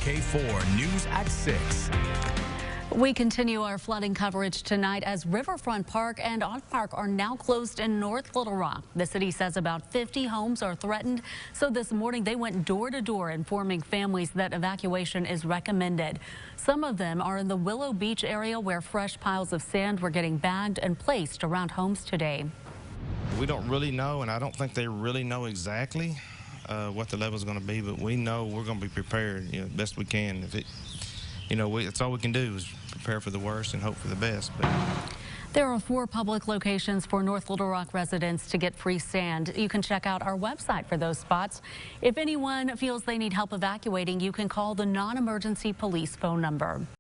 K4 News at 6. We continue our flooding coverage tonight as Riverfront Park and Ott Park are now closed in North Little Rock. The city says about 50 homes are threatened, so this morning they went door to door informing families that evacuation is recommended. Some of them are in the Willow Beach area where fresh piles of sand were getting bagged and placed around homes today. We don't really know, and I don't think they really know exactly what the level is going to be, but we know we're going to be prepared, best we can. If it, it's all we can do is prepare for the worst and hope for the best. But there are 4 public locations for North Little Rock residents to get free sand. You can check out our website for those spots. If anyone feels they need help evacuating, you can call the non-emergency police phone number.